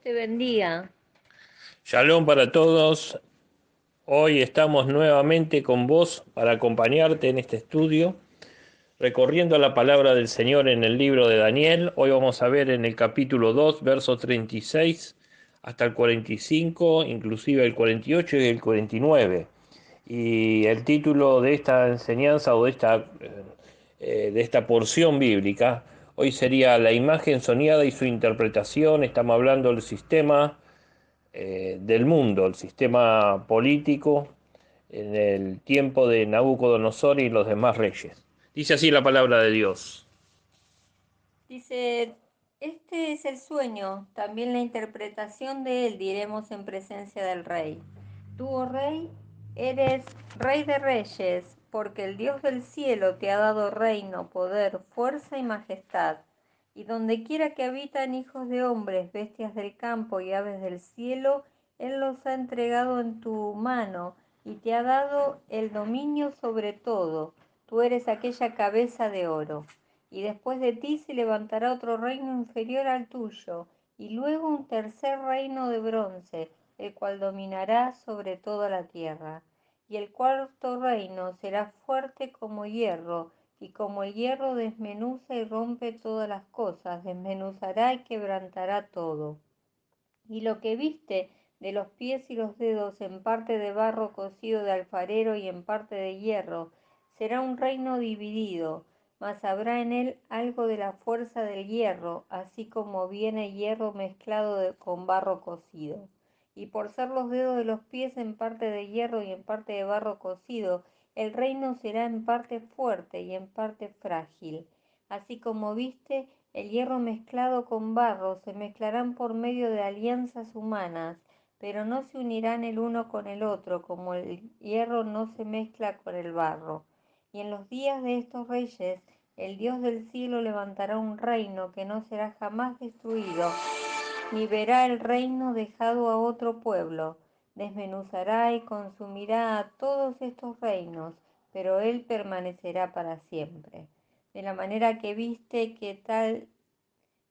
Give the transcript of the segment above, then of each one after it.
te bendiga. Shalom para todos. Hoy estamos nuevamente con vos para acompañarte en este estudio, recorriendo la palabra del Señor en el libro de Daniel. Hoy vamos a ver en el capítulo 2, verso 36 hasta el 45, inclusive el 48 y el 49. Y el título de esta enseñanza o de esta porción bíblica hoy sería La imagen soñada y su interpretación. Estamos hablando del sistema del mundo, el sistema político en el tiempo de Nabucodonosor y los demás reyes. Dice así la palabra de Dios. Dice, este es el sueño, también la interpretación de él diremos en presencia del rey. Tú, oh rey, eres rey de reyes, porque el Dios del cielo te ha dado reino, poder, fuerza y majestad. Y donde quiera que habitan hijos de hombres, bestias del campo y aves del cielo, él los ha entregado en tu mano y te ha dado el dominio sobre todo. Tú eres aquella cabeza de oro. Y después de ti se levantará otro reino inferior al tuyo, y luego un tercer reino de bronce, el cual dominará sobre toda la tierra. Y el cuarto reino será fuerte como hierro, y como el hierro desmenuza y rompe todas las cosas, desmenuzará y quebrantará todo. Y lo que viste de los pies y los dedos, en parte de barro cocido de alfarero y en parte de hierro, será un reino dividido, mas habrá en él algo de la fuerza del hierro, así como viene hierro mezclado con barro cocido. Y por ser los dedos de los pies en parte de hierro y en parte de barro cocido, el reino será en parte fuerte y en parte frágil. Así como viste el hierro mezclado con barro, se mezclarán por medio de alianzas humanas, pero no se unirán el uno con el otro, como el hierro no se mezcla con el barro. Y en los días de estos reyes, el Dios del cielo levantará un reino que no será jamás destruido, ni verá el reino dejado a otro pueblo. Desmenuzará y consumirá a todos estos reinos, pero él permanecerá para siempre. De la manera que viste que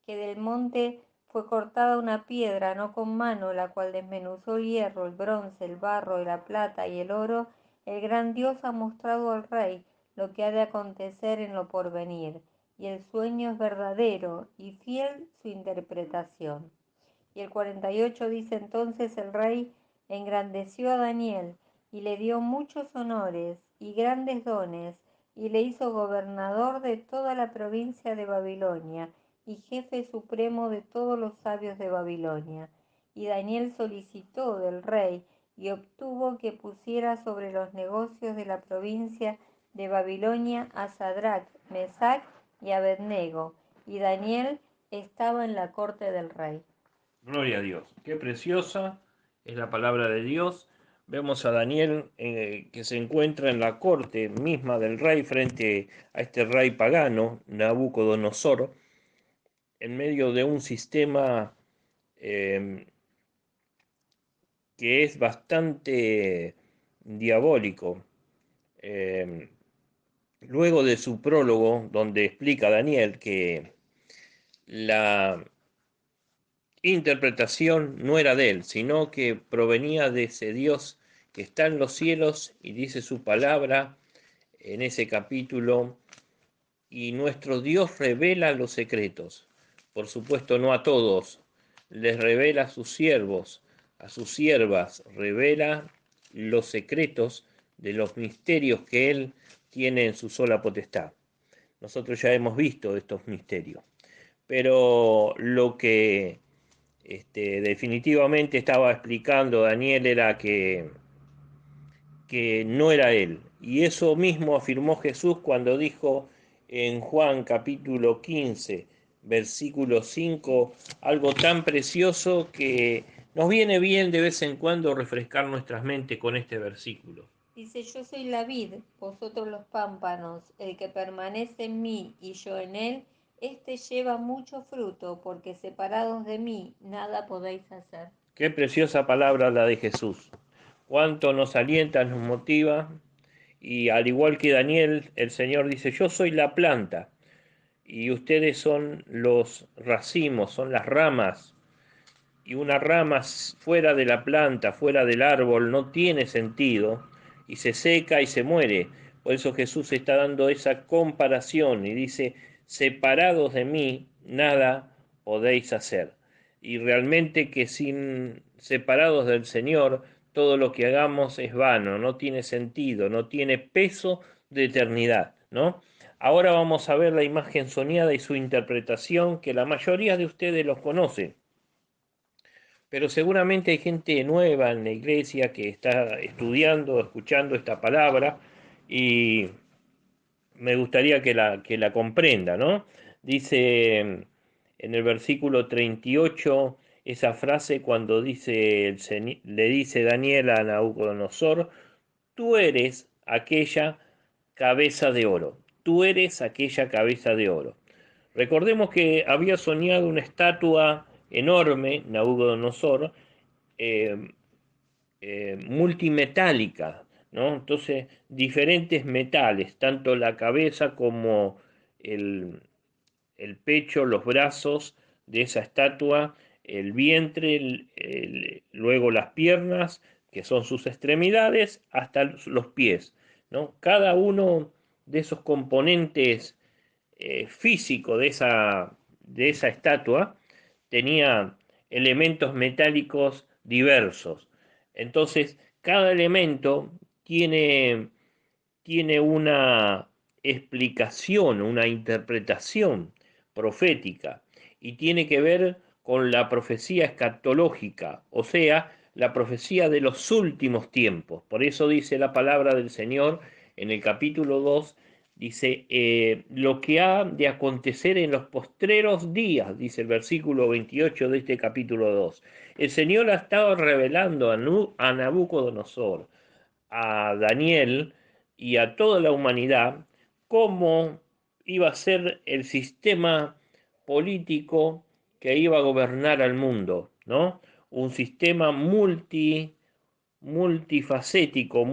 del monte fue cortada una piedra, no con mano, la cual desmenuzó el hierro, el bronce, el barro, la plata y el oro, el gran Dios ha mostrado al rey lo que ha de acontecer en lo porvenir, y el sueño es verdadero y fiel su interpretación. Y el 48 dice: entonces el rey engrandeció a Daniel y le dio muchos honores y grandes dones, y le hizo gobernador de toda la provincia de Babilonia y jefe supremo de todos los sabios de Babilonia. Y Daniel solicitó del rey y obtuvo que pusiera sobre los negocios de la provincia de Babilonia a Sadrach, Mesach y Abednego. Y Daniel estaba en la corte del rey. Gloria a Dios. Qué preciosa es la palabra de Dios. Vemos a Daniel que se encuentra en la corte misma del rey frente a este rey pagano, Nabucodonosor, en medio de un sistema eh, que es bastante diabólico. Eh, Luego de su prólogo, donde explica Daniel que la interpretación no era de él, sino que provenía de ese Dios que está en los cielos y dice su palabra en ese capítulo, y nuestro Dios revela los secretos. Por supuesto, no a todos, les revela a sus siervos, a sus siervas, revela los secretos de los misterios que Él tiene en su sola potestad. Nosotros ya hemos visto estos misterios, pero lo que definitivamente estaba explicando Daniel era que no era él. Y eso mismo afirmó Jesús cuando dijo en Juan capítulo 15, versículo 5, algo tan precioso que nos viene bien de vez en cuando refrescar nuestras mentes con este versículo. Dice: yo soy la vid, vosotros los pámpanos, el que permanece en mí y yo en él, éste lleva mucho fruto, porque separados de mí nada podéis hacer. Qué preciosa palabra la de Jesús. Cuánto nos alienta, nos motiva. Y al igual que Daniel, el Señor dice, yo soy la planta y ustedes son los racimos, son las ramas. y una rama fuera de la planta, fuera del árbol, no tiene sentido y se seca y se muere. Por eso Jesús está dando esa comparación y dice, separados de mí, nada podéis hacer. Y realmente que sin separados del Señor, todo lo que hagamos es vano, no tiene sentido, no tiene peso de eternidad, ¿no? Ahora vamos a ver la imagen soñada y su interpretación, que la mayoría de ustedes los conocen, pero seguramente hay gente nueva en la iglesia que está estudiando, escuchando esta palabra y me gustaría que la comprenda, ¿no? Dice en el versículo 38 esa frase cuando le dice Daniel a Nabucodonosor, tú eres aquella cabeza de oro, tú eres aquella cabeza de oro. Recordemos que había soñado una estatua enorme, Nabucodonosor, eh, multimetálica, ¿no? Entonces, diferentes metales, tanto la cabeza como el, el pecho, los brazos de esa estatua, el vientre, luego las piernas, que son sus extremidades, hasta los pies, ¿no? Cada uno de esos componentes físicos de esa estatua tenía elementos metálicos diversos. Entonces, cada elemento tiene una explicación, una interpretación profética y tiene que ver con la profecía escatológica, o sea, la profecía de los últimos tiempos. Por eso dice la palabra del Señor en el capítulo 2, dice, lo que ha de acontecer en los postreros días, dice el versículo 28 de este capítulo 2. El Señor ha estado revelando a Nabucodonosor, a Daniel y a toda la humanidad cómo iba a ser el sistema político que iba a gobernar al mundo, ¿no? Un sistema multifacético,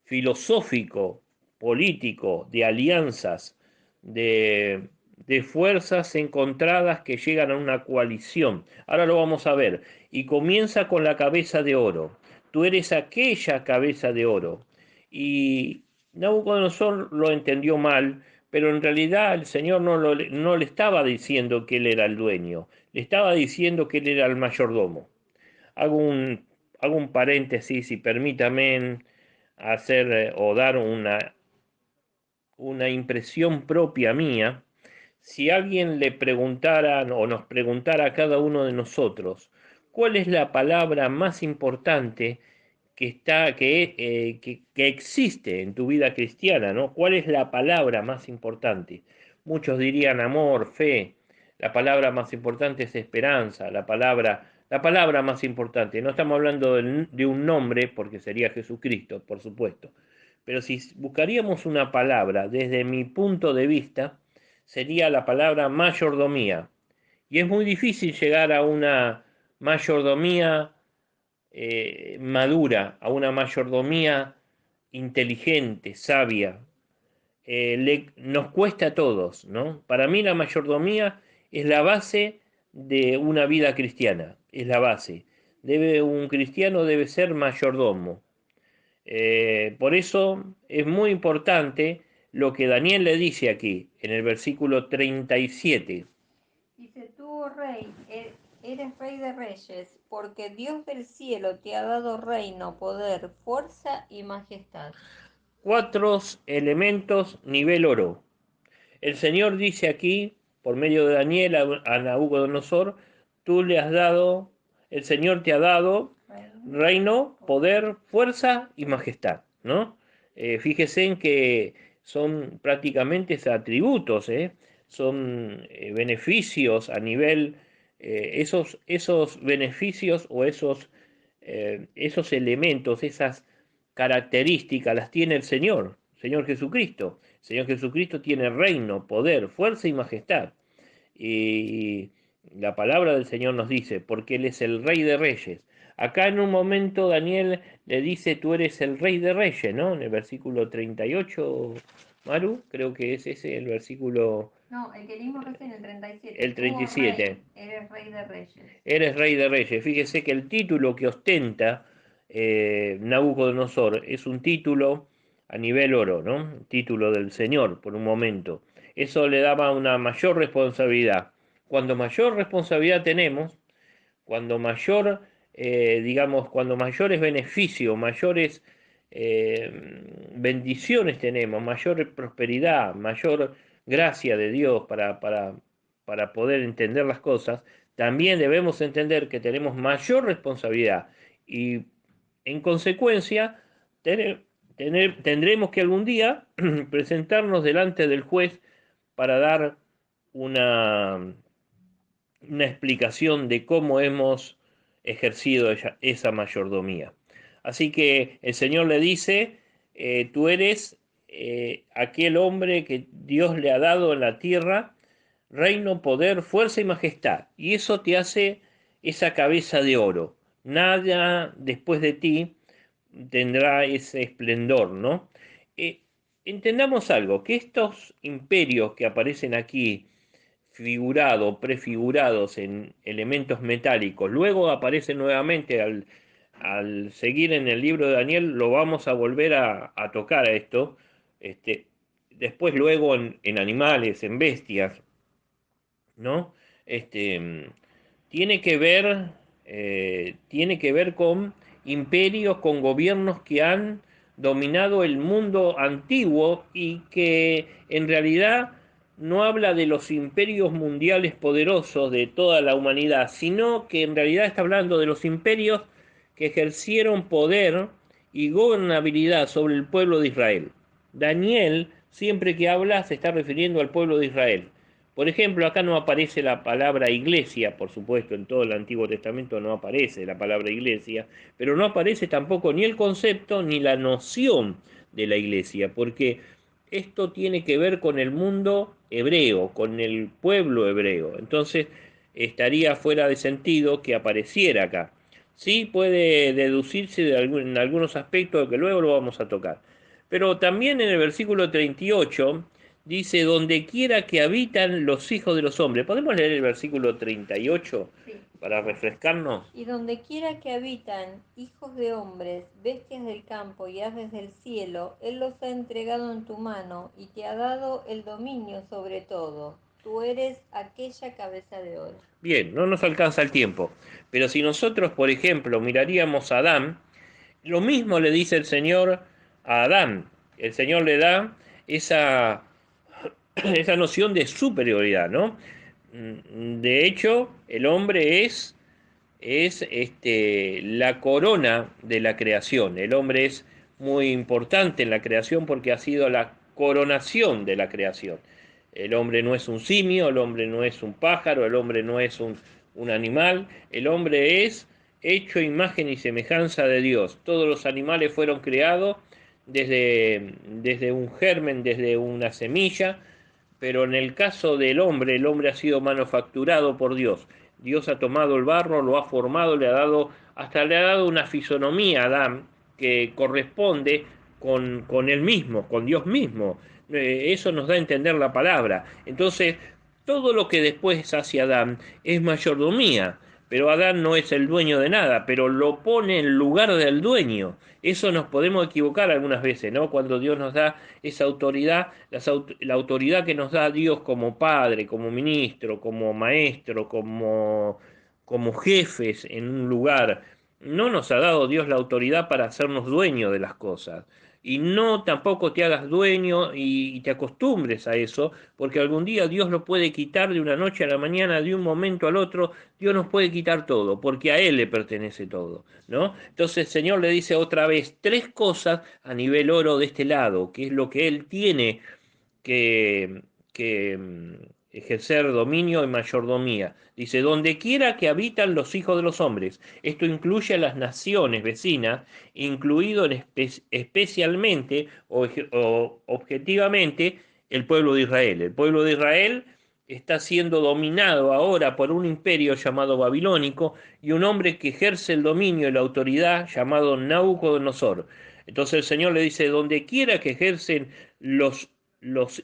filosófico, político, de alianzas, de fuerzas encontradas que llegan a una coalición. Ahora lo vamos a ver. Y comienza con la cabeza de oro. Tú eres aquella cabeza de oro. Y Nabucodonosor lo entendió mal, pero en realidad el Señor no le estaba diciendo que él era el dueño, le estaba diciendo que él era el mayordomo. Hago un, hago un paréntesis y permítame hacer o dar una impresión propia mía. Si alguien le preguntara o nos preguntara a cada uno de nosotros, ¿cuál es la palabra más importante que existe en tu vida cristiana, ¿no? ¿Cuál es la palabra más importante? Muchos dirían amor, fe. La palabra más importante es esperanza. La palabra más importante. No estamos hablando de un nombre, porque sería Jesucristo, por supuesto. Pero si buscaríamos una palabra, desde mi punto de vista, sería la palabra mayordomía. Y es muy difícil llegar a una mayordomía madura, a una mayordomía inteligente, sabia. Nos cuesta a todos, ¿no? Para mí la mayordomía es la base de una vida cristiana, es la base. Un cristiano debe ser mayordomo. Por eso es muy importante lo que Daniel le dice aquí, en el versículo 37. Dice, tú, oh rey, eres rey de reyes, porque Dios del cielo te ha dado reino, poder, fuerza y majestad. Cuatro elementos nivel oro. El Señor dice aquí, por medio de Daniel, a Nabucodonosor, tú le has dado, el Señor te ha dado reino, poder, fuerza y majestad, ¿no? Fíjese en que son prácticamente atributos, son beneficios a nivel, esos beneficios o esos elementos, esas características las tiene el Señor Jesucristo. El Señor Jesucristo tiene reino, poder, fuerza y majestad. Y la palabra del Señor nos dice, porque Él es el Rey de Reyes. Acá en un momento Daniel le dice, tú eres el rey de reyes, ¿no? En el versículo 38, Maru, creo que es ese el versículo... No, el que leímos recién, el 37. El Tú, oh rey, 37. eres rey de reyes. Eres rey de reyes. Fíjese que el título que ostenta Nabucodonosor es un título a nivel oro, ¿no? Título del Señor, por un momento. Eso le daba una mayor responsabilidad. Cuando mayor responsabilidad tenemos, cuando mayor, digamos, cuando mayores beneficios, mayores bendiciones tenemos, mayor prosperidad, mayor gracia de Dios para poder entender las cosas, también debemos entender que tenemos mayor responsabilidad y en consecuencia tendremos que algún día presentarnos delante del juez para dar una, una explicación de cómo hemos ejercido esa mayordomía. Así que el Señor le dice, tú eres aquel hombre que Dios le ha dado en la tierra, reino, poder, fuerza y majestad. Y eso te hace esa cabeza de oro. Nada después de ti tendrá ese esplendor, ¿no? Eh, Entendamos algo, que estos imperios que aparecen aquí, figurados, prefigurados en elementos metálicos, luego aparecen nuevamente al seguir en el libro de Daniel, lo vamos a volver a tocar a esto, después luego en animales, en bestias, ¿no? Este, tiene que ver con imperios, con gobiernos que han dominado el mundo antiguo y que en realidad no habla de los imperios mundiales poderosos de toda la humanidad, sino que en realidad está hablando de los imperios que ejercieron poder y gobernabilidad sobre el pueblo de Israel. Daniel, siempre que habla, se está refiriendo al pueblo de Israel. Por ejemplo, acá no aparece la palabra iglesia, por supuesto, en todo el Antiguo Testamento no aparece la palabra iglesia, pero no aparece tampoco ni el concepto ni la noción de la iglesia, porque esto tiene que ver con el mundo hebreo, con el pueblo hebreo. Entonces, estaría fuera de sentido que apareciera acá. Sí puede deducirse en algunos aspectos que luego lo vamos a tocar. Pero también en el versículo 38 dice, donde quiera que habitan los hijos de los hombres. ¿Podemos leer el versículo 38 Sí. para refrescarnos? Y donde quiera que habitan hijos de hombres, bestias del campo y aves del cielo, Él los ha entregado en tu mano y te ha dado el dominio sobre todo. Tú eres aquella cabeza de oro. Bien, no nos alcanza el tiempo, pero si nosotros, por ejemplo, miraríamos a Adán, lo mismo le dice el Señor a Adán. El Señor le da esa, esa noción de superioridad, ¿no? De hecho, el hombre es la corona de la creación. El hombre es muy importante en la creación porque ha sido la coronación de la creación. El hombre no es un simio, el hombre no es un pájaro, el hombre no es un animal, el hombre es hecho imagen y semejanza de Dios. Todos los animales fueron creados desde un germen, desde una semilla, pero en el caso del hombre, el hombre ha sido manufacturado por Dios. Dios ha tomado el barro, lo ha formado, hasta le ha dado una fisonomía a Adán que corresponde con él mismo, con Dios mismo. Eso nos da a entender la palabra. Entonces, todo lo que después hace Adán es mayordomía, pero Adán no es el dueño de nada, pero lo pone en lugar del dueño. Eso nos podemos equivocar algunas veces, ¿no? Cuando Dios nos da esa autoridad, la autoridad que nos da Dios como padre, como ministro, como maestro, como jefes en un lugar. No nos ha dado Dios la autoridad para hacernos dueños de las cosas. Y no tampoco te hagas dueño y te acostumbres a eso, porque algún día Dios lo puede quitar de una noche a la mañana, de un momento al otro, Dios nos puede quitar todo, porque a Él le pertenece todo, ¿no? Entonces el Señor le dice otra vez tres cosas a nivel oro de este lado, que es lo que Él tiene que ejercer dominio y mayordomía. Dice, donde quiera que habitan los hijos de los hombres. Esto incluye a las naciones vecinas, incluido especialmente o objetivamente el pueblo de Israel. El pueblo de Israel está siendo dominado ahora por un imperio llamado babilónico y un hombre que ejerce el dominio y la autoridad llamado Nabucodonosor. Entonces el Señor le dice, donde quiera que ejercen los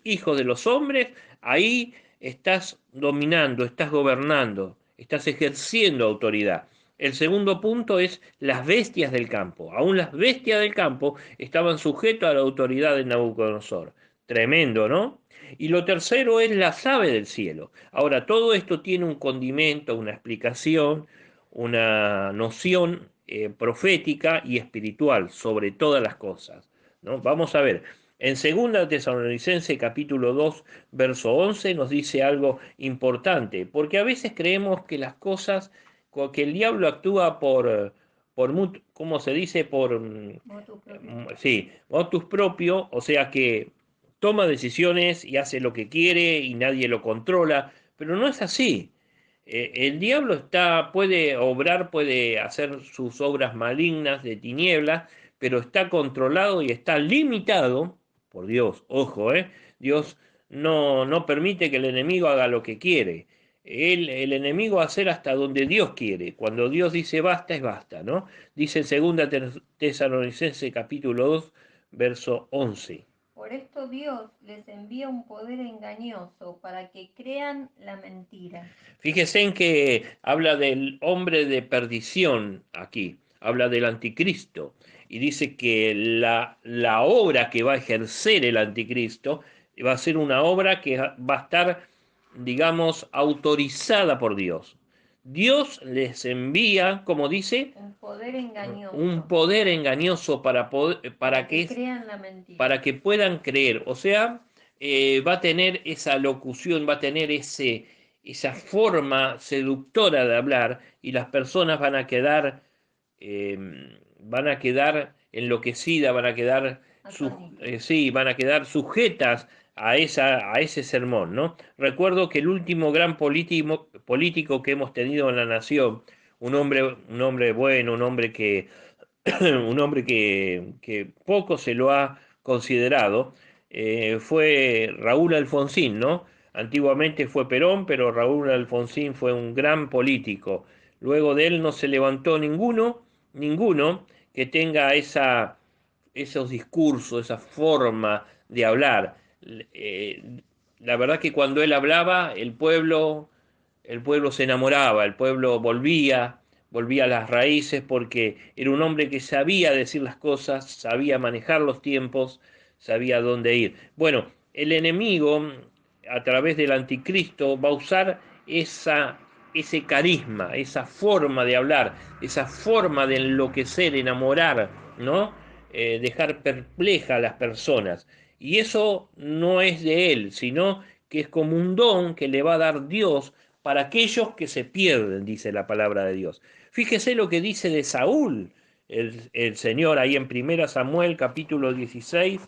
hijos de los hombres, ahí estás dominando, estás gobernando, estás ejerciendo autoridad. El segundo punto es las bestias del campo. Aún las bestias del campo estaban sujetas a la autoridad de Nabucodonosor. Tremendo, ¿no? Y lo tercero es las aves del cielo. Ahora, todo esto tiene un condimento, una explicación, una noción profética y espiritual sobre todas las cosas, ¿no? Vamos a ver, en 2 Tesalonicenses capítulo 2, verso 11 nos dice algo importante, porque a veces creemos que las cosas, que el diablo actúa ¿cómo se dice? Sí, motus propio, o sea que toma decisiones y hace lo que quiere y nadie lo controla, pero no es así. El diablo puede obrar, puede hacer sus obras malignas de tinieblas, pero está controlado y está limitado por Dios. Ojo, Dios no permite que el enemigo haga lo que quiere. El enemigo va a hacer hasta donde Dios quiere. Cuando Dios dice basta, es basta, ¿no? Dice en 2 Tesalonicenses capítulo 2, verso 11. Por esto Dios les envía un poder engañoso para que crean la mentira. Fíjese en que habla del hombre de perdición aquí, habla del anticristo y dice que la obra que va a ejercer el anticristo va a ser una obra que va a estar, digamos, autorizada por Dios. Dios les envía, como dice, un poder engañoso, un poder engañoso para que crean la mentira, para que puedan creer. O sea, va a tener esa locución, va a tener esa forma seductora de hablar y las personas van a quedar enloquecidas, van a quedar sujetas a ese sermón, ¿no? Recuerdo que el último gran político que hemos tenido en la nación, un hombre bueno, un hombre que poco se lo ha considerado, fue Raúl Alfonsín, ¿no? Antiguamente fue Perón, pero Raúl Alfonsín fue un gran político. Luego de él no se levantó ninguno que tenga esos discursos, esa forma de hablar. La verdad que cuando él hablaba, el pueblo se enamoraba, el pueblo volvía a las raíces porque era un hombre que sabía decir las cosas, sabía manejar los tiempos, sabía dónde ir. Bueno, el enemigo, a través del anticristo, va a usar ese carisma, esa forma de hablar, esa forma de enloquecer, enamorar, ¿no? Dejar perpleja a las personas. Y eso no es de él, sino que es como un don que le va a dar Dios para aquellos que se pierden, dice la palabra de Dios. Fíjese lo que dice de Saúl, el Señor, ahí en 1 Samuel capítulo 16,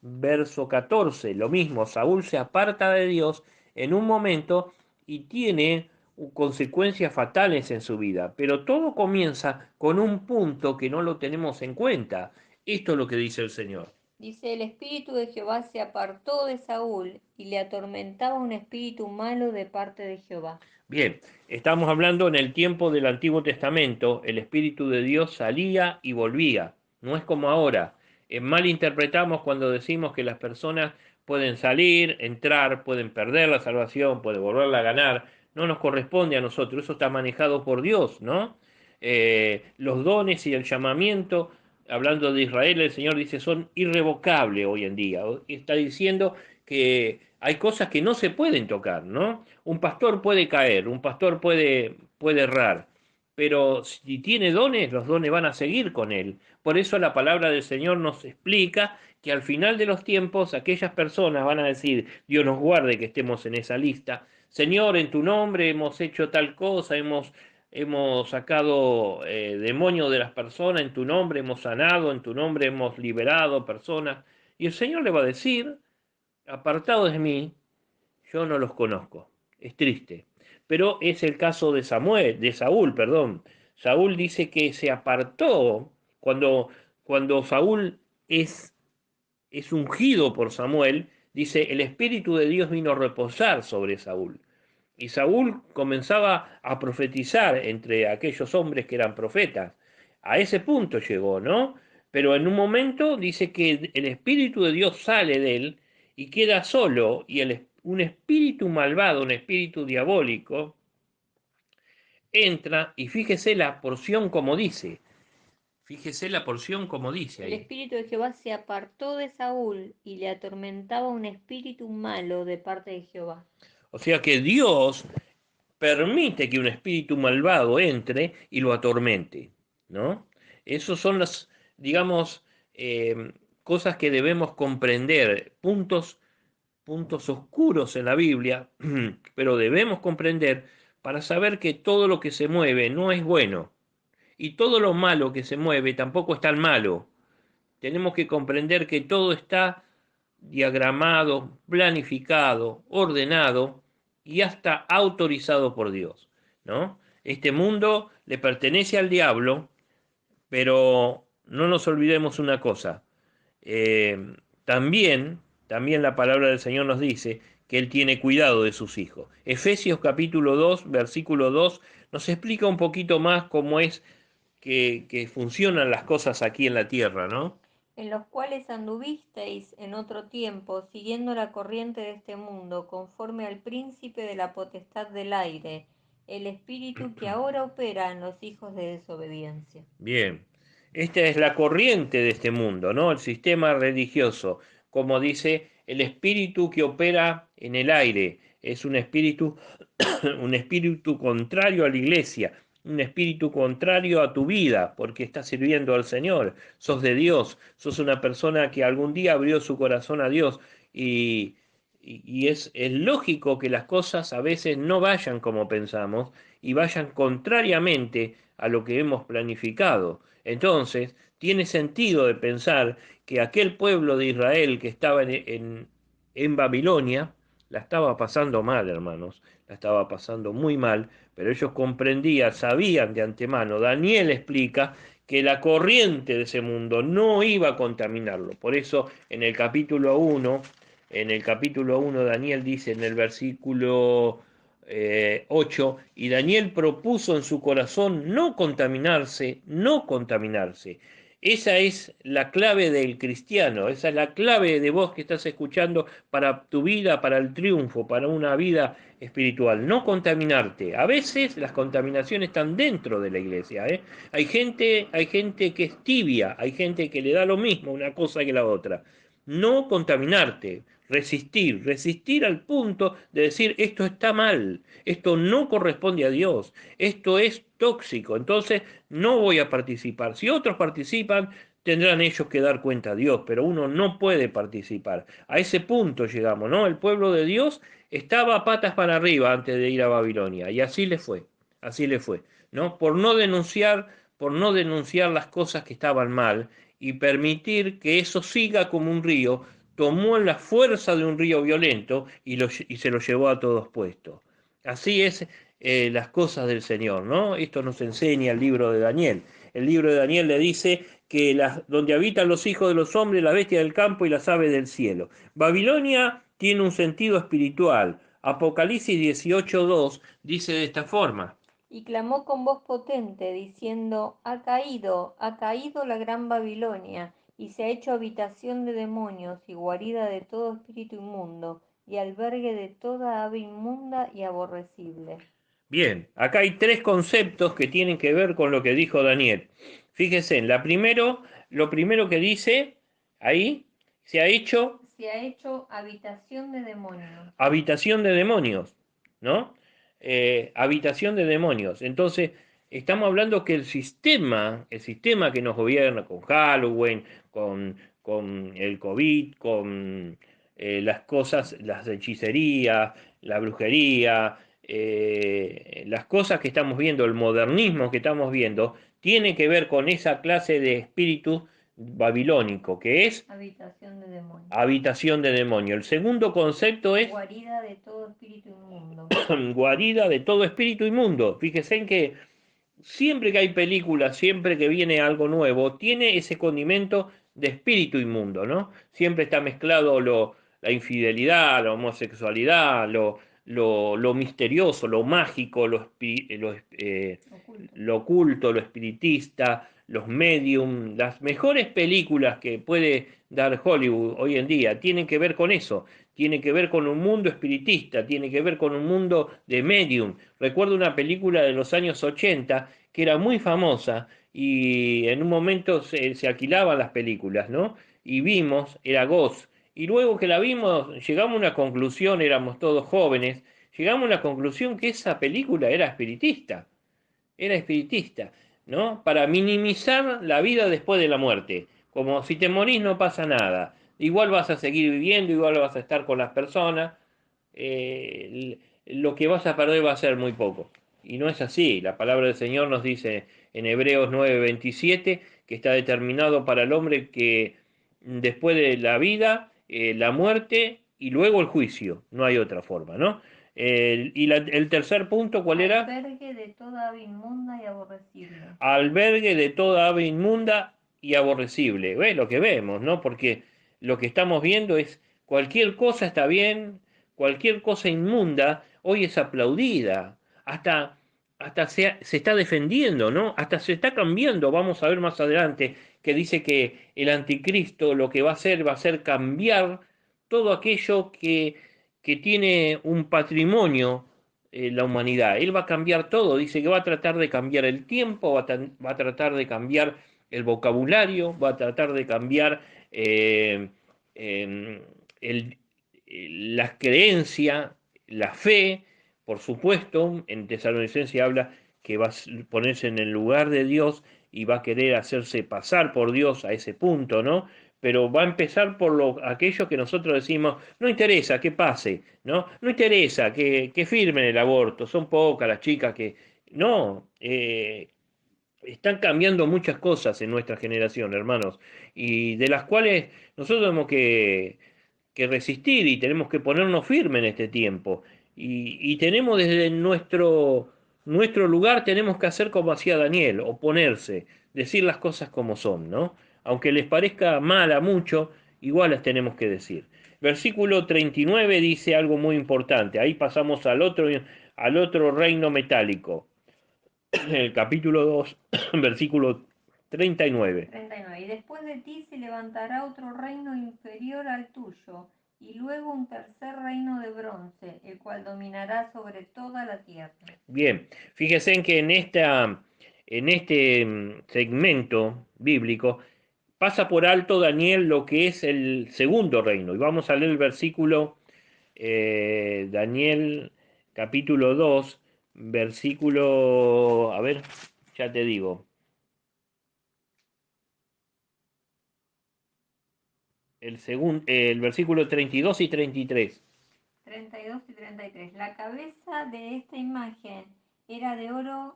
verso 14. Lo mismo, Saúl se aparta de Dios en un momento y tiene consecuencias fatales en su vida. Pero todo comienza con un punto que no lo tenemos en cuenta. Esto es lo que dice el Señor. Dice, el espíritu de Jehová se apartó de Saúl y le atormentaba un espíritu malo de parte de Jehová. Bien, estamos hablando en el tiempo del Antiguo Testamento, el Espíritu de Dios salía y volvía, no es como ahora. Mal interpretamos cuando decimos que las personas pueden salir, entrar, pueden perder la salvación, pueden volverla a ganar. No nos corresponde a nosotros, eso está manejado por Dios, ¿no? Los dones y el llamamiento, hablando de Israel, el Señor dice, son irrevocables hoy en día. Está diciendo que hay cosas que no se pueden tocar, ¿no? Un pastor puede caer, un pastor puede errar, pero si tiene dones, los dones van a seguir con él. Por eso la palabra del Señor nos explica que al final de los tiempos aquellas personas van a decir, Dios nos guarde que estemos en esa lista, Señor, en tu nombre hemos hecho tal cosa, hemos sacado demonios de las personas, en tu nombre hemos sanado, en tu nombre hemos liberado personas, y el Señor le va a decir, apartados de mí, yo no los conozco. Es triste. Pero es el caso de Saúl, perdón. Saúl dice que se apartó cuando Saúl es ungido por Samuel, dice, el Espíritu de Dios vino a reposar sobre Saúl. Y Saúl comenzaba a profetizar entre aquellos hombres que eran profetas. A ese punto llegó, ¿no? Pero en un momento dice que el Espíritu de Dios sale de él y queda solo, y un espíritu malvado, un espíritu diabólico, entra y fíjese la porción como dice El ahí. espíritu de Jehová se apartó de Saúl y le atormentaba un espíritu malo de parte de Jehová. O sea que Dios permite que un espíritu malvado entre y lo atormente, ¿no? Esos son las, digamos, cosas que debemos comprender, puntos oscuros en la Biblia, pero debemos comprender para saber que todo lo que se mueve no es bueno y todo lo malo que se mueve tampoco es tan malo. Tenemos que comprender que todo está diagramado, planificado, ordenado y hasta autorizado por Dios, ¿no? Este mundo le pertenece al diablo, pero no nos olvidemos una cosa. eh, también la palabra del Señor nos dice que Él tiene cuidado de sus hijos. Efesios capítulo 2, versículo 2, nos explica un poquito más cómo es que funcionan las cosas aquí en la tierra, ¿no? En los cuales anduvisteis en otro tiempo, siguiendo la corriente de este mundo, conforme al príncipe de la potestad del aire, el espíritu que ahora opera en los hijos de desobediencia. Bien, esta es la corriente de este mundo, ¿no? El sistema religioso, como dice, el espíritu que opera en el aire, es un espíritu, un espíritu contrario a la iglesia, un espíritu contrario a tu vida, porque estás sirviendo al Señor, sos de Dios, sos una persona que algún día abrió su corazón a Dios y es lógico que las cosas a veces no vayan como pensamos y vayan contrariamente a lo que hemos planificado. Entonces, tiene sentido de pensar que aquel pueblo de Israel que estaba en Babilonia, la estaba pasando mal, hermanos, la estaba pasando muy mal, pero ellos comprendían, sabían de antemano, Daniel explica que la corriente de ese mundo no iba a contaminarlo. Por eso en el capítulo 1 Daniel dice en el versículo 8, y Daniel propuso en su corazón no contaminarse, no contaminarse. Esa es la clave del cristiano, esa es la clave de vos que estás escuchando para tu vida, para el triunfo, para una vida espiritual. No contaminarte. A veces las contaminaciones están dentro de la iglesia, ¿eh? Hay gente que es tibia, hay gente que le da lo mismo una cosa que la otra. No contaminarte, resistir al punto de decir esto está mal, esto no corresponde a Dios, esto es tóxico, entonces no voy a participar. Si otros participan, tendrán ellos que dar cuenta a Dios, pero uno no puede participar. A ese punto llegamos, ¿no? El pueblo de Dios estaba patas para arriba antes de ir a Babilonia, y así le fue, ¿no? Por no denunciar las cosas que estaban mal y permitir que eso siga como un río, tomó la fuerza de un río violento y se lo llevó a todos puestos. Así es las cosas del Señor, ¿no? Esto nos enseña el libro de Daniel. El libro de Daniel le dice que donde habitan los hijos de los hombres, la bestia del campo y las aves del cielo. Babilonia tiene un sentido espiritual. Apocalipsis 18:2 dice de esta forma. Y clamó con voz potente, diciendo, ha caído la gran Babilonia, y se ha hecho habitación de demonios y guarida de todo espíritu inmundo, y albergue de toda ave inmunda y aborrecible. Bien, acá hay tres conceptos que tienen que ver con lo que dijo Daniel. Fíjense, lo primero que dice ahí, Se ha hecho habitación de demonios. habitación de demonios, ¿no? Habitación de demonios. Entonces, estamos hablando que el sistema que nos gobierna con Halloween, con el COVID, con las cosas, las hechicerías, la brujería, las cosas que estamos viendo, el modernismo que estamos viendo, tiene que ver con esa clase de espíritu babilónico, que es Habitación de demonios. habitación de demonio. El segundo concepto es Guarida de todo espíritu inmundo. guarida de todo espíritu inmundo. Fíjense en que siempre que hay películas, siempre que viene algo nuevo, tiene ese condimento de espíritu inmundo, ¿no? Siempre está mezclado la infidelidad, la homosexualidad, lo misterioso, lo mágico, Oculto. lo oculto, lo espiritista, los medium, las mejores películas que puede dar Hollywood hoy en día tienen que ver con eso, tiene que ver con un mundo espiritista, tiene que ver con un mundo de medium. Recuerdo una película de los años 80 que era muy famosa y en un momento se alquilaban las películas, ¿no? Y vimos, era Ghost. Y luego que la vimos, llegamos a una conclusión, éramos todos jóvenes, llegamos a una conclusión que esa película era espiritista, ¿no? Para minimizar la vida después de la muerte, como si te morís no pasa nada, igual vas a seguir viviendo, igual vas a estar con las personas, lo que vas a perder va a ser muy poco. Y no es así, la palabra del Señor nos dice en Hebreos 9:27 que está determinado para el hombre que después de la vida, la muerte y luego el juicio, no hay otra forma, ¿no? El tercer punto, ¿cuál era? Albergue de toda ave inmunda y aborrecible. Albergue de toda ave inmunda y aborrecible. ¿Ves lo que vemos, no? Porque lo que estamos viendo es cualquier cosa está bien, cualquier cosa inmunda hoy es aplaudida, hasta, hasta se está defendiendo, ¿no? Hasta se está cambiando, vamos a ver más adelante, que dice que el anticristo lo que va a ser cambiar todo aquello que tiene un patrimonio la humanidad. Él va a cambiar todo, dice que va a tratar de cambiar el tiempo, va a tratar de cambiar el vocabulario, va a tratar de cambiar eh, eh, el, la creencia, la fe, por supuesto, en Tesalonicense habla que va a ponerse en el lugar de Dios y va a querer hacerse pasar por Dios a ese punto, ¿no? Pero va a empezar por aquello que nosotros decimos, no interesa que pase, ¿no? No interesa que firmen el aborto, son pocas las chicas que... No, están cambiando muchas cosas en nuestra generación, hermanos, y de las cuales nosotros tenemos que resistir y tenemos que ponernos firmes en este tiempo. Y tenemos desde nuestro lugar, tenemos que hacer como hacía Daniel, oponerse, decir las cosas como son, ¿no? Aunque les parezca mal a mucho, igual las tenemos que decir. Versículo 39 dice algo muy importante. Ahí pasamos al otro reino metálico. El capítulo 2 versículo 39. 39. Y después de ti se levantará otro reino inferior al tuyo, y luego un tercer reino de bronce, el cual dominará sobre toda la tierra. Bien, fíjense en que en este segmento bíblico pasa por alto Daniel lo que es el segundo reino. Y vamos a leer el versículo Daniel capítulo 2 versículo, a ver, ya te digo, el versículo 32 y 33 32 y 33. La cabeza de esta imagen era fino.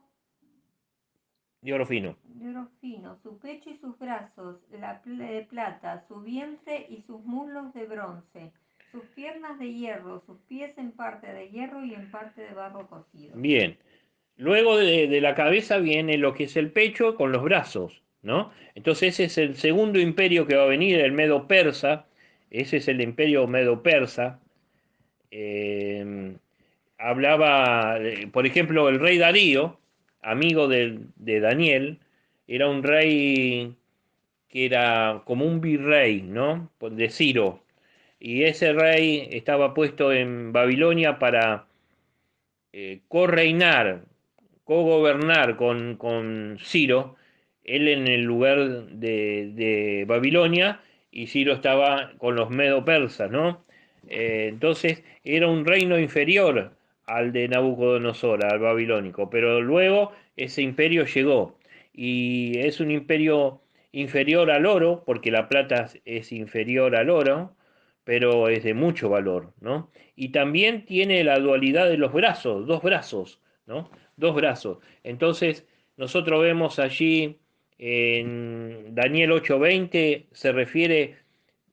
de oro fino, su pecho y sus brazos de plata, su vientre y sus muslos de bronce, sus piernas de hierro, sus pies en parte de hierro y en parte de barro cocido. Bien, luego de la cabeza viene lo que es el pecho con los brazos, ¿no? Entonces ese es el segundo imperio que va a venir, el Medo-Persa, ese es el imperio Medo-Persa. Eh, Hablaba, por ejemplo, el rey Darío, amigo de Daniel, era un rey que era como un virrey, ¿no? De Ciro. Y ese rey estaba puesto en Babilonia para co-reinar, co-gobernar con Ciro, él en el lugar de Babilonia y Ciro estaba con los medo-persas, ¿no? Entonces era un reino inferior al de Nabucodonosor, al babilónico, pero luego ese imperio llegó y es un imperio inferior al oro, porque la plata es inferior al oro, pero es de mucho valor, ¿no? Y también tiene la dualidad de los brazos, dos brazos, ¿no? Dos brazos. Entonces, nosotros vemos allí en Daniel 8:20 se refiere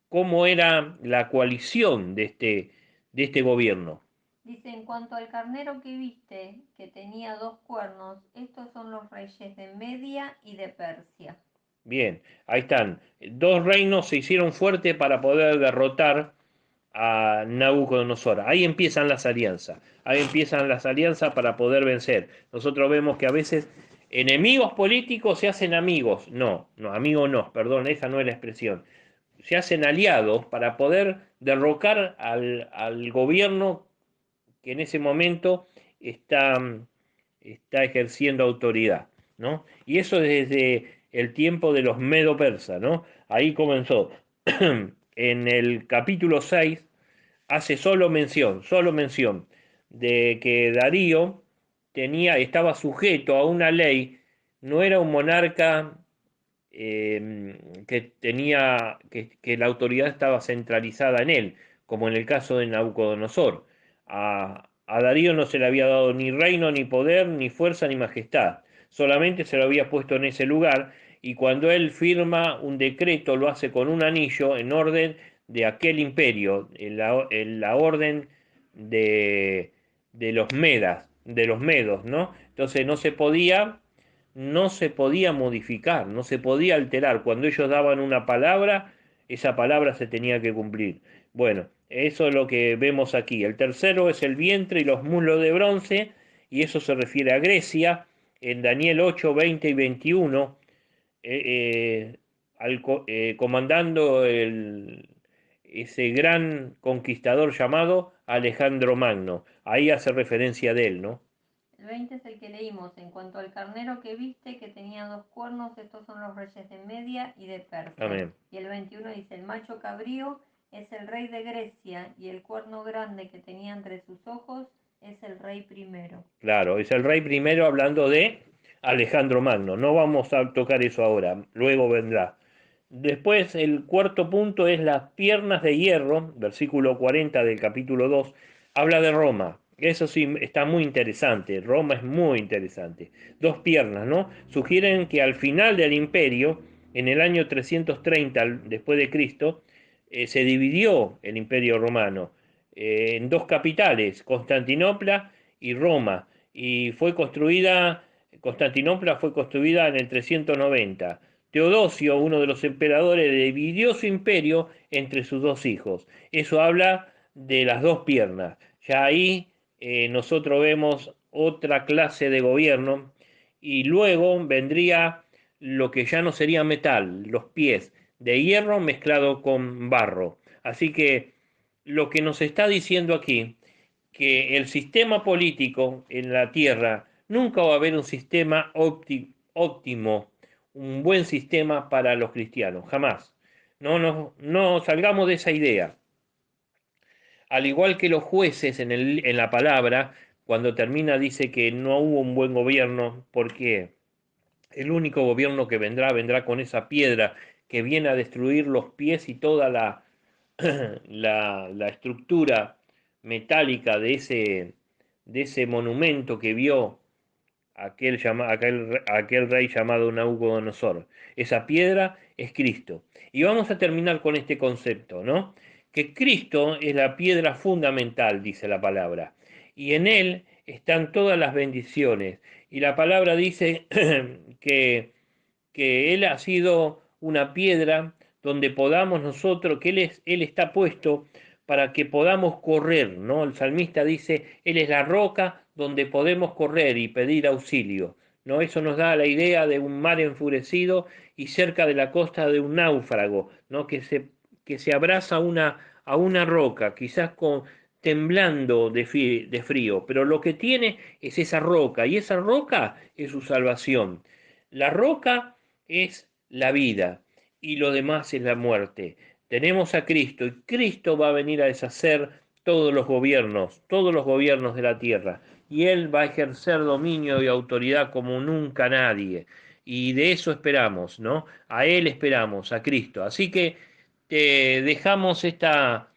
cómo era la coalición de este gobierno. Dice, en cuanto al carnero que viste, que tenía dos cuernos, estos son los reyes de Media y de Persia. Bien, ahí están. Dos reinos se hicieron fuertes para poder derrotar a Nabucodonosor. Ahí empiezan las alianzas para poder vencer. Nosotros vemos que a veces enemigos políticos se hacen amigos. No, amigos no, perdón, esa no es la expresión. Se hacen aliados para poder derrocar al gobierno que en ese momento está ejerciendo autoridad, ¿no? Y eso desde el tiempo de los medo-persas, ¿no? Ahí comenzó. En el capítulo 6 hace solo mención de que Darío estaba sujeto a una ley, no era un monarca que tenía, que la autoridad estaba centralizada en él, como en el caso de Nabucodonosor. A Darío no se le había dado ni reino, ni poder, ni fuerza, ni majestad. Solamente se lo había puesto en ese lugar, y cuando él firma un decreto lo hace con un anillo en orden de aquel imperio, en la orden de los medas, de los medos, ¿no? Entonces no se podía modificar, no se podía alterar. Cuando ellos daban una palabra, esa palabra se tenía que cumplir. Bueno, eso es lo que vemos aquí. El tercero es el vientre y los muslos de bronce, y eso se refiere a Grecia, en Daniel 8, 20 y 21, comandando ese gran conquistador llamado Alejandro Magno. Ahí hace referencia de él, ¿no? El 20 es el que leímos. En cuanto al carnero que viste, que tenía 2 cuernos, estos son los reyes de Media y de Persia. Amén. Y el 21 dice, el macho cabrío es el rey de Grecia, y el cuerno grande que tenía entre sus ojos es el rey primero. Claro, es el rey primero hablando de Alejandro Magno. No vamos a tocar eso ahora, luego vendrá. Después el cuarto punto es las piernas de hierro, versículo 40 del capítulo 2, habla de Roma. Eso sí está muy interesante, Roma es muy interesante. 2 piernas, ¿no? Sugieren que al final del imperio, en el año 330 después de Cristo, se dividió el imperio romano en 2 capitales, Constantinopla y Roma, y Constantinopla fue construida en el 390. Teodosio, uno de los emperadores, dividió su imperio entre sus 2 hijos. Eso habla de las 2 piernas. Ya ahí nosotros vemos otra clase de gobierno, y luego vendría lo que ya no sería metal, los pies de hierro mezclado con barro. Así que lo que nos está diciendo aquí, que el sistema político en la Tierra nunca va a haber un sistema óptimo, un buen sistema para los cristianos, jamás. No salgamos de esa idea. Al igual que los jueces en la palabra, cuando termina dice que no hubo un buen gobierno, porque el único gobierno que vendrá con esa piedra que viene a destruir los pies y toda la estructura metálica de ese monumento que vio aquel rey llamado Nabucodonosor. Esa piedra es Cristo. Y vamos a terminar con este concepto, ¿no? Que Cristo es la piedra fundamental, dice la palabra, y en Él están todas las bendiciones. Y la palabra dice que, que Él ha sido una piedra donde podamos nosotros, que Él está puesto para que podamos correr, ¿no? El salmista dice, Él es la roca donde podemos correr y pedir auxilio, ¿no? Eso nos da la idea de un mar enfurecido y cerca de la costa de un náufrago, ¿no? Que se abraza a una roca, quizás temblando de frío, pero lo que tiene es esa roca, y esa roca es su salvación. La roca es la vida y lo demás es la muerte. Tenemos a Cristo, y Cristo va a venir a deshacer todos los gobiernos de la tierra, y Él va a ejercer dominio y autoridad como nunca nadie. Y de eso esperamos, ¿no? A Él esperamos, a Cristo. Así que te dejamos esta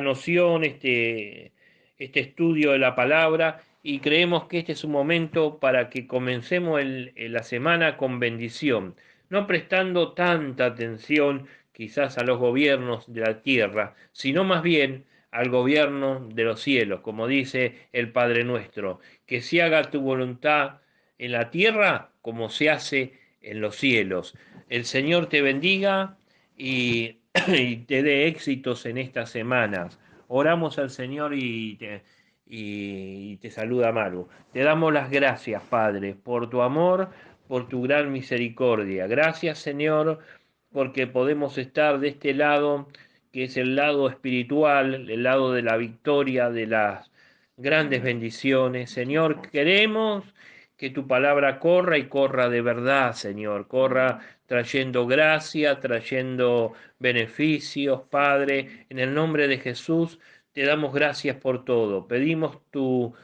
noción, este estudio de la palabra, y creemos que este es un momento para que comencemos la semana con bendición, no prestando tanta atención quizás a los gobiernos de la tierra, sino más bien al gobierno de los cielos, como dice el Padre nuestro, que se haga tu voluntad en la tierra como se hace en los cielos. El Señor te bendiga y, y te dé éxitos en estas semanas. Oramos al Señor y te saluda Maru. Te damos las gracias, Padre, por tu amor, por tu gran misericordia. Gracias, Señor, porque podemos estar de este lado, que es el lado espiritual, el lado de la victoria, de las grandes Amén. bendiciones. Muchas Señor, gracias. queremos que tu palabra corra y corra de verdad, Señor, corra Amén. trayendo gracia, trayendo beneficios, Sí, Señor. Padre. En el nombre de Jesús te damos gracias por todo. Pedimos tu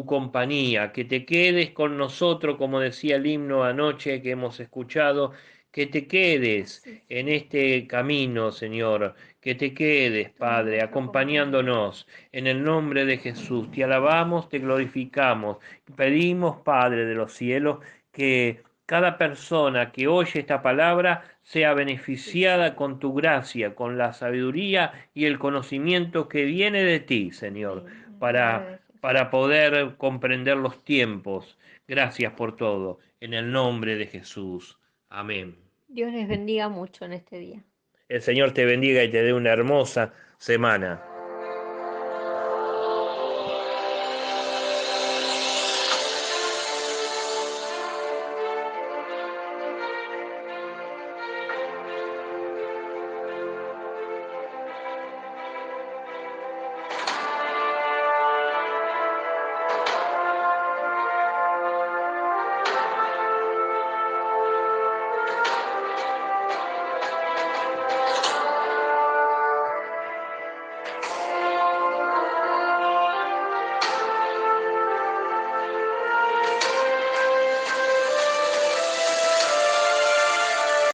compañía, que te quedes con nosotros, como decía el himno anoche que hemos escuchado, que te quedes Sí, en Señor. este camino, Señor, que te quedes, Tú eres Padre, nuestro compañero. acompañándonos. En el nombre de Jesús, te alabamos, te glorificamos. Pedimos, Padre de los cielos, que cada persona que oye esta palabra sea Sí, beneficiada Señor. con tu gracia, con la sabiduría y el conocimiento que viene de ti, Señor, Sí, en el nombre de para, Jesús. para poder comprender los tiempos. Gracias por todo. En el nombre de Jesús. Amén. Dios les bendiga mucho en este día. El Señor te bendiga y te dé una hermosa semana.